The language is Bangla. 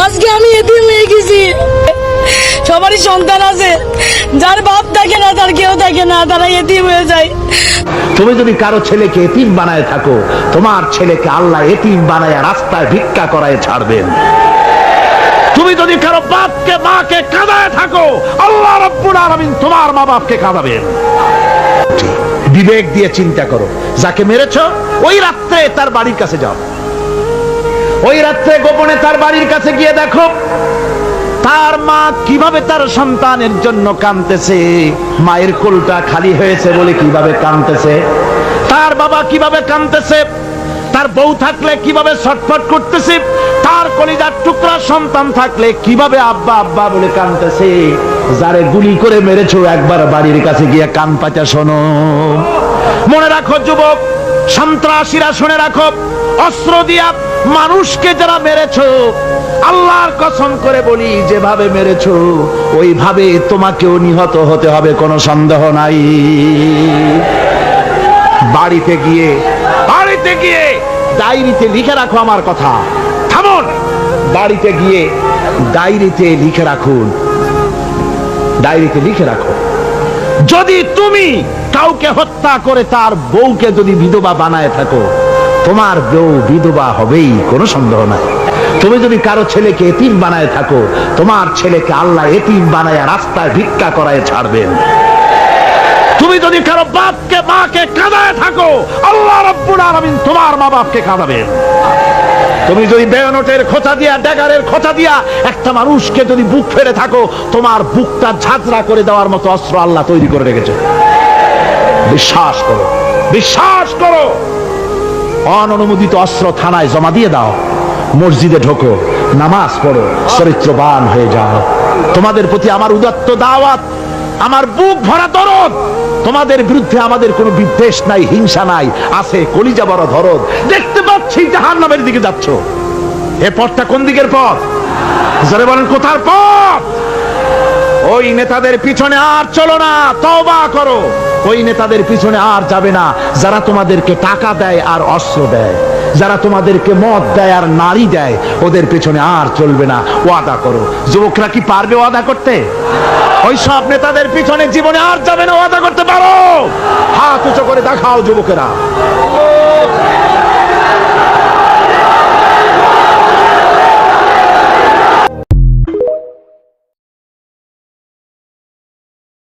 আজকে আমি এতিম হয়ে গেছি। সবারই সন্তান আছে, যার বাপ থাকে না, তার কেউ থাকে না, তারা এতিম হয়ে যায়। তুমি যদি কারো ছেলেকে এতিম বানায় থাকো, তোমার ছেলেকে আল্লাহ এতিম বানায় রাস্তায় ভিক্ষা করায় ছাড়বেন। তুমি যদি কারো বাপকে মাকে কাঁদায় থাকো, আল্লাহ রাব্বুল আলামিন তোমার মা বাপকে কাঁদাবেন। বিবেক দিয়ে চিন্তা করো, যাকে মেরেছো ওই রাত্রে তার বাড়ির কাছে যাও, ওই রাত্রে গোপনে তার বাড়ির কাছে গিয়ে দেখো তার মা কিভাবে তার সন্তানের জন্য কাঁদতেছে, মায়ের কোলটা খালি হয়েছে বলে কিভাবে কাঁদতেছে, তার বাবা কিভাবে কাঁদতেছে, তার বউ থাকলে কিভাবে ছটফট করতেছে, তার কলিজার টুকরা সন্তান থাকলে কিভাবে আব্বা আব্বা বলে কাঁদতেছে। যারে গুলি করে মেরেছো একবার বাড়ির কাছে গিয়ে কান পাচা শোনো। মনে রাখো যুবক, সন্ত্রাসীরা শুনে রাখো, অস্ত্র দিয়া মানুষকে যারা মেরেছো, আল্লাহর কসম করে বলি যেভাবে মেরেছো ওইভাবে তোমাকেও নিহত হতে হবে, কোনো সন্দেহ নাই। বাড়িতে গিয়ে ডায়েরিতে লিখে রাখো আমার কথা। থামুন, বাড়িতে গিয়ে ডায়েরিতে লিখে রাখুন, ডায়েরিতে লিখে রাখো, যদি তুমি কাউকে হত্যা করে তার বউকে যদি বিধবা বানায় থাকো, তোমার বউ বিধবা হবেই, কোনো সন্দেহ নাই। তুমি যদি কারো ছেলেকে এতিম বানায় থাকো, তোমার ছেলেকে আল্লাহ এতিম বানায় রাস্তায় ভিক্ষা করায় ছাড়বেন। তুমি যদি কারো বাপকে মাকে কাঁদায় থাকো, আল্লাহ রাব্বুল আলামিন তোমার মা বাপকে কাঁদাবেন। তুমি যদি বেয়নটের খোঁচা দিয়া, ড্যাগারের খোঁচা দিয়া একটা মানুষকে যদি বুক ফেড়ে থাকো, তোমার বুকটা ঝাঁঝরা করে দেওয়ার মতো অস্ত্র আল্লাহ তৈরি করে রেখেছে। বিশ্বাস করো, বিশ্বাস করো। অননুমোদিত অস্ত্র থানায় জমা দিয়ে দাও, মসজিদে ঢোকো, নামাজ পড়ো, চরিত্রবান হয়ে যাও। তোমাদের প্রতি আমার উদাত্ত দাওয়াত, আমার বুক ভরা দরদ। তোমাদের বিরুদ্ধে আমাদের কোনো বিদ্বেষ নাই, হিংসা নাই, আছে কলিজা বড় দরদ। দেখতে পাচ্ছি জাহান্নামের দিকে যাচ্ছ। এ পথটা কোন দিকের পথ? জোরে বলেন, কোথার পথ? ওই নেতাদের পিছনে আর চলো না, তওবা করো। ওই নেতাদের পিছনে আর যাবে না যারা তোমাদেরকে টাকা দেয় আর অস্ত্র দেয়, যারা তোমাদেরকে মদ দেয় আর নারী দেয়, ওদের পিছনে আর চলবে না। ওয়াদা করো। যুবকরা কি পারবে ওয়াদা করতে? ওই সব নেতাদের পিছনে জীবনে আর যাবে না, ওয়াদা করতে পারো? হাত উঁচু করে দেখাও যুবকেরা।